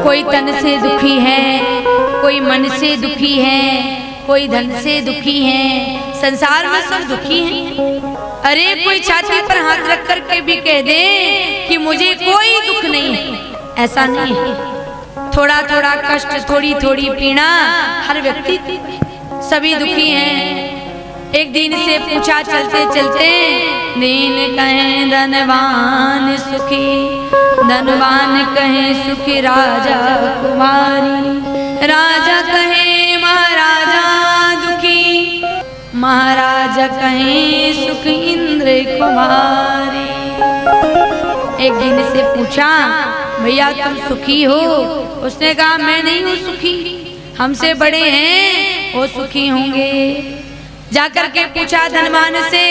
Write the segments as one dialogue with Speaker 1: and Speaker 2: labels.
Speaker 1: कोई तन से दुखी है, कोई मन से दुखी है, कोई धन से दुखी है। संसार में सब दुखी हैं। अरे कोई छाती पर हाथ रख कर के भी कह दे कि मुझे कोई दुख नहीं है, ऐसा नहीं है। थोड़ा थोड़ा कष्ट, थोड़ी थोड़ी पीड़ा, हर व्यक्ति सभी दुखी हैं। एक दिन से पूछा चलते चलते, दीन कहें धनवान सुखी, धनवान कहे सुखी राजा कुमारी, राजा कहे महाराजा दुखी, महाराजा कहे सुख इंद्र कुमारी। एक दिन से पूछा, भैया तुम सुखी हो? उसने कहा मैं नहीं हूँ सुखी, हमसे बड़े हैं वो सुखी होंगे। जाकर के पूछा धनवान से,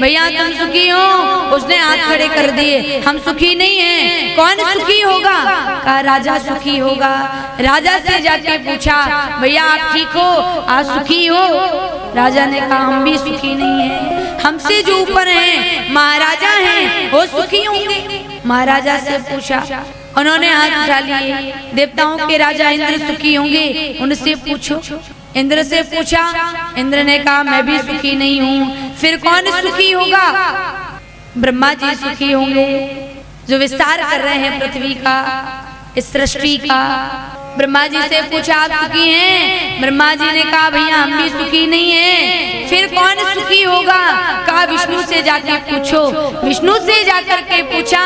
Speaker 1: भैया तुम सुखी हो? उसने हाथ खड़े कर दिए, हम सुखी नहीं हैं। कौन सुखी होगा? कहा राजा सुखी होगा। राजा से जाके पूछा, भैया आप ठीक हो, आप सुखी हो? राजा ने कहा हम भी सुखी नहीं हैं, हमसे जो ऊपर हैं महाराजा हैं वो सुखी होंगे। महाराजा से पूछा, उन्होंने हाथ उठा लिए, देवताओं के राजा इंद्र सुखी होंगे, उनसे पूछो। इंद्र से पूछा, इंद्र ने कहा मैं भी सुखी नहीं हूँ। फिर कौन सुखी होगा? ब्रह्मा जी सुखी होंगे, जो विस्तार कर रहे हैं पृथ्वी का, इस सृष्टि का। ब्रह्मा जी से पूछा आप सुखी हैं? ब्रह्मा जी ने कहा भैया हम भी सुखी नहीं हैं। फिर कौन सुखी होगा? कहा विष्णु से जाके पूछो। विष्णु से जाकर के पूछा,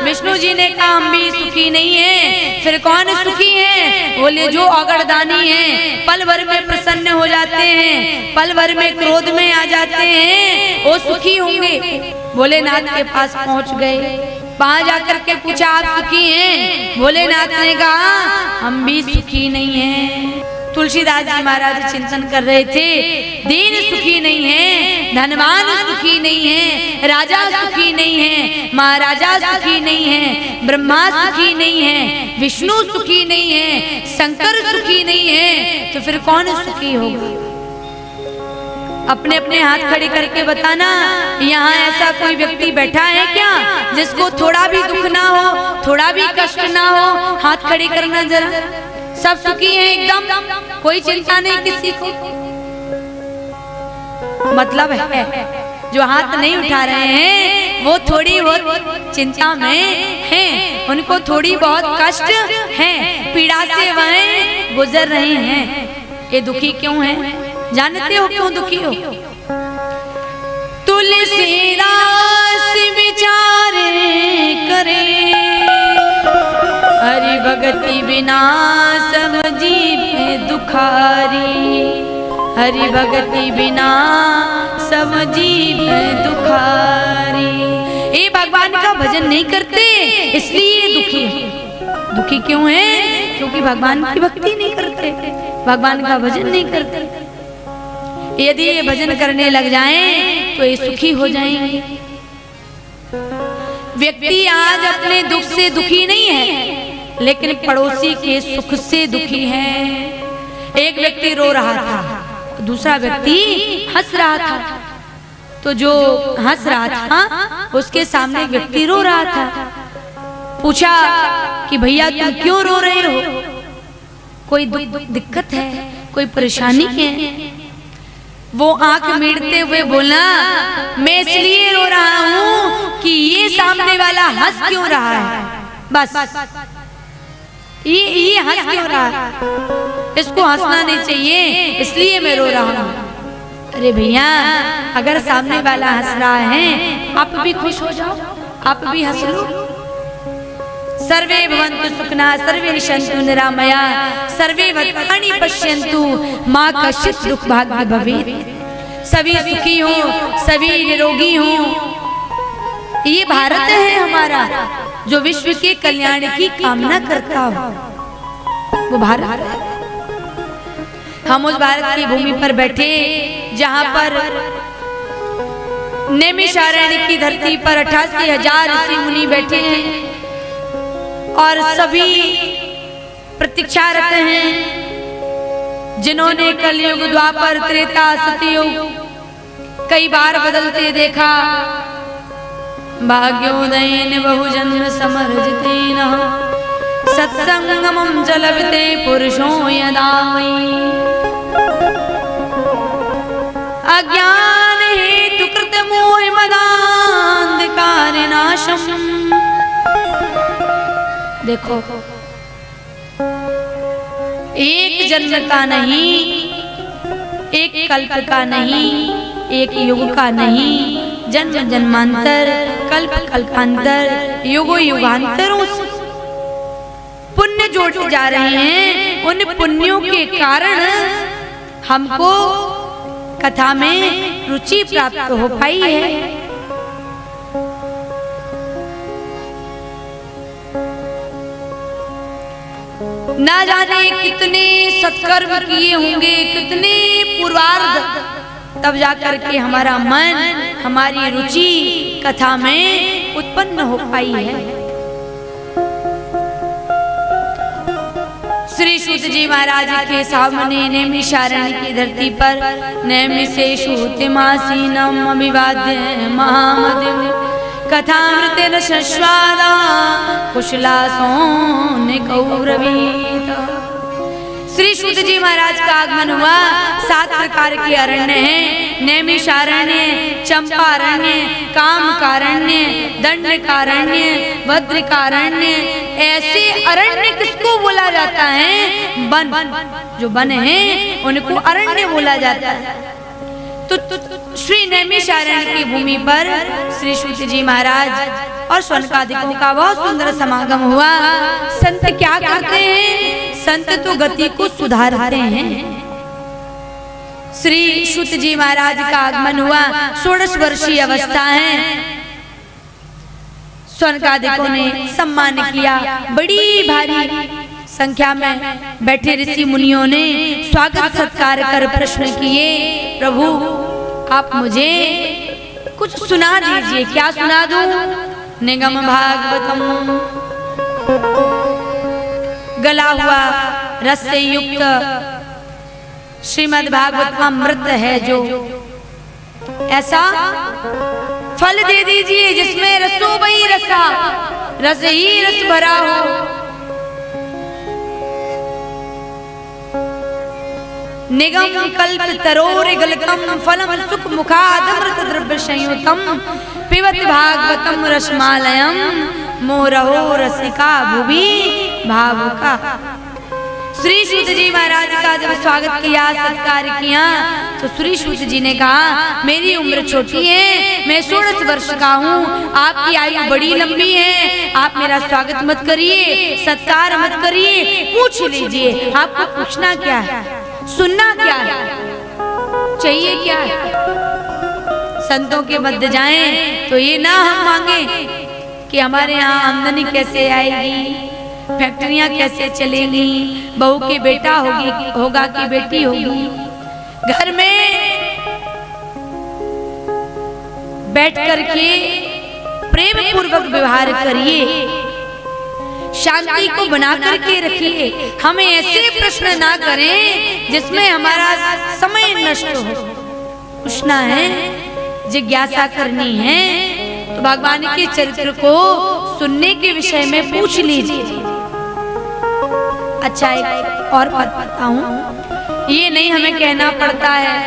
Speaker 1: विष्णु जी ने कहा हम भी सुखी नहीं हैं। फिर कौन सुखी है? बोले जो अगरदानी है, पल भर में प्रसन्न हो जाते हैं, पल भर में क्रोध में आ जाते हैं, वो सुखी होंगे। भोलेनाथ के पास पहुंच गए, वहां जाकर के पूछा आप सुखी हैं? भोलेनाथ ने कहा हम भी सुखी नहीं हैं। तुलसीदास जी महाराज चिंतन कर रहे थे, दीन सुखी नहीं है, धनवान सुखी नहीं है, राजा सुखी नहीं है, महाराजा सुखी नहीं है, ब्रह्मा सुखी नहीं है, विष्णु सुखी नहीं है, शंकर सुखी नहीं है, तो फिर कौन सुखी होगा? अपने अपने हाथ खड़े करके बताना, यहाँ ऐसा कोई व्यक्ति बैठा है क्या जिसको थोड़ा भी दुख ना हो, थोड़ा भी कष्ट ना हो? हाथ खड़े करना जरा। सब सुखी हैं एकदम, कोई चिंता नहीं किसी को। मतलब है जो हाथ नहीं उठा रहे हैं वो थोड़ी बहुत चिंता में हैं, उनको थोड़ी बहुत कष्ट है, पीड़ा से वह गुजर रहे हैं। ये दुखी क्यों हैं? जानते हो क्यों दुखी हो? तुलसीदास विचार करे, हरि भगति बिना सब जीव दुखारी, हरि भगति बिना सब जीव दुखारी। ये भगवान का भजन नहीं करते इसलिए दुखी है। दुखी क्यों है? क्योंकि भगवान की भक्ति नहीं करते, भगवान का भजन नहीं करते। यदि ये भजन करने लग जाएं तो ये सुखी हो जाएंगे। व्यक्ति आज अपने दुख से दुखी नहीं है, लेकिन पड़ोसी के सुख से दुखी है। एक व्यक्ति रो रहा था, दूसरा व्यक्ति हंस रहा था, तो जो हंस रहा था उसके सामने व्यक्ति रो रहा था। पूछा कि भैया तुम क्यों रो रहे हो? कोई दिक्कत है, कोई परेशानी है? वो आंख मीटते हुए बोला मैं इसलिए रो रहा हूँ कि ये सामने वाला हंस क्यों रहा है, बस ये हंस क्यों रहा है, इसको हंसना नहीं चाहिए इसलिए मैं रो रहा हूँ। अरे भैया अगर सामने वाला हंस रहा है आप भी खुश हो जाओ, आप भी हंस लो। सर्वे भवन्तु सुखिनः, सर्वे सन्तु निरामया, सर्वे भद्राणि पश्यन्तु, माँ कश्चित् दुःख भाग् भवेत्। सभी सुखी हो, सभी निरोगी हो। ये भारत है हमारा जो विश्व के कल्याण की कामना करता हो, वो भारत है। हम उस भारत की भूमि पर बैठे जहाँ पर नैमिषारण्य की धरती पर 88,000 ऋषि मुनि बैठे हैं और सभी प्रतीक्षारत हैं, जिन्होंने कलयुग, द्वापर, त्रेता, सतयुग कई बार बदलते देखा। भाग्योदयेन बहुजन्म समर्जितेन सत्संगमं च लभते पुरुषो यदा वै अज्ञान हेतु कृत मोह मदान्धकार नाशम। देखो, एक जन्म का नहीं, एक कल्प का नहीं, एक युग का नहीं, जन्म जन्मांतर, कल्प कल्पांतर, युगो युगांतरों पुण्य जोड़े जा रहे हैं। उन पुण्यों के कारण हमको कथा में रुचि प्राप्त हो पाई है। ना जाने कितने सत्कर्म किए होंगे, कितने पूर्वार्ध, तब जाकर के हमारा मन, हमारी रुचि कथा में उत्पन्न हो पाई है। श्री सूत जी महाराज के सामने नैमिषारण्य की धरती पर नैमिषेषु तिमासीनम अभिवाद्य महामदिम कथामृतेन शश्वादा कुशलासोन कौरवीत। श्री सूत जी महाराज का आगमन हुआ। 7 प्रकार के अरण्य हैं, नैमिषारण्य, चंपारण्य, कामकारण्य, दंडकारण्य, भद्रकारण्य। ऐसे अरण्य किसको बोला जाता है? वन, जो वन है उनको अरण्य बोला जाता है। तो श्री नैमिषारण्य की भूमि पर श्री सूत जी महाराज और शौनकादिकों का बहुत सुंदर समागम हुआ। संत क्या करते हैं? संत तो गति को सुधारते हैं। श्री सूत जी महाराज का आगमन हुआ। 16 वर्षीय अवस्था है। शौनकादिकों ने सम्मान किया। बड़ी भारी संख्या में बैठे ऋषि मुनियों ने स्वागत सत्कार कर प्रश्न किए, प्रभु आप मुझे कुछ सुना दीजिए। क्या सुना दूं? निगम भागवतम, गला हुआ रस से युक्त श्रीमद् भागवत अमृत है जो, ऐसा फल दे दीजिए जिसमें रसो वही रसा, रस ही रस भरा हो। निगम कल्प तरोर गलकम फलम सुख मुखादमृत द्रव्य संयुतम पिबत भागवतम रसमालयम मोरहो रसिका भुवि भावुका। श्री सूत जी महाराज का जब स्वागत किया, सत्कार किया, तो श्री सूत जी ने कहा मेरी उम्र छोटी है, मैं 16 वर्ष का हूँ, आपकी आयु बड़ी लंबी है, आप मेरा स्वागत मत करिए, सत्कार मत करिए, पूछ लीजिए आपको पूछना क्या है, सुनना क्या है, चाहिए क्या है। संतों के मध्य जाएं तो ये ना हम मांगे कि हमारे यहाँ आमदनी कैसे आएगी, फैक्ट्रियां कैसे चलेंगी, बहू की बेटा होगा कि बेटी होगी। घर में बैठ करके प्रेम पूर्वक व्यवहार करिए, शांति को बना करके रखिए। हमें ऐसे प्रश्न ना करें जिसमें हमारा समय नष्ट हो। पूछना है, जिज्ञासा करनी है तो भगवान के चरित्र को सुनने के विषय में पूछ लीजिए। अच्छा, एक और बात बताऊं, ये नहीं हमें कहना पड़ता है,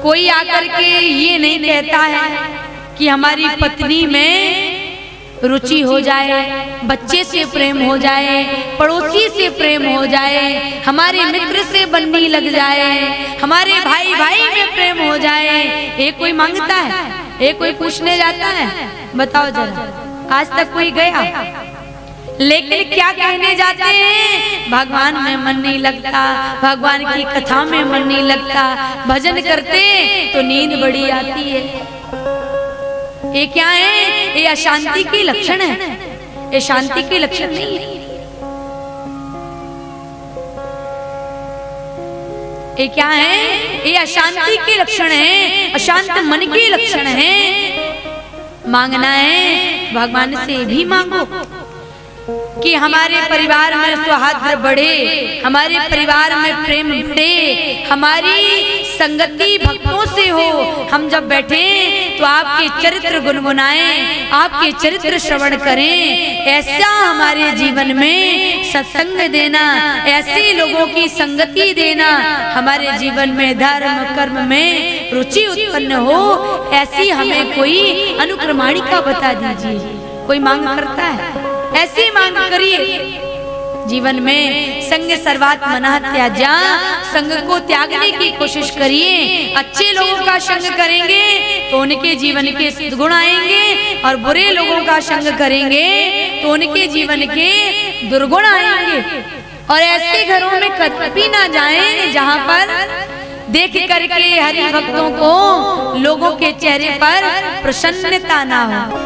Speaker 1: कोई आकर के ये नहीं कहता है कि हमारी पत्नी में रुचि हो जाए, बच्चे से प्रेम हो जाए, पड़ोसी से प्रेम हो जाए, हमारे मित्र से बनने लग जाए, हमारे भाई भाई में प्रेम हो जाए। ये कोई मांगता है? ये कोई पूछने जाता है? बताओ जरा, आज तक कोई गया? लेकिन क्या कहने जाते हैं? भगवान में मन नहीं लगता, भगवान की कथा में मन नहीं लगता, भजन करते तो नींद बड़ी आती है। ये क्या है? ये अशांति के लक्षण है, ये शांति के लक्षण नहीं है। ये क्या है? ये अशांति के लक्षण है, अशांत मन के लक्षण है। मांगना है भगवान से भी मांगो, कि हमारे परिवार में सौहार्द बढ़े, हमारे परिवार में प्रेम बढ़े, हमारी संगति भक्तों से हो। हम जब बैठे तो आपके चरित्र गुनगुनाएं, आपके चरित्र श्रवण करें। ऐसा हमारे जीवन में सत्संग देना, ऐसे लोगों की संगति देना, हमारे जीवन में धर्म कर्म में रुचि उत्पन्न हो। ऐसी हमें कोई अनुक्रमणिका बता दीजिए। कोई मांग करता है, ऐसी मांग करिए। जीवन में संग सर्वात मना त्याज्या, संग को त्यागने की कोशिश करिए। अच्छे लोगों का संग करेंगे तो उनके जीवन के सद्गुण आएंगे, और बुरे लोगों का संग करेंगे तो उनके जीवन के दुर्गुण आएंगे। और ऐसे घरों में कभी ना जाएं जहां पर देख करके हरि भक्तों को लोगों के चेहरे पर प्रसन्नता ना हो।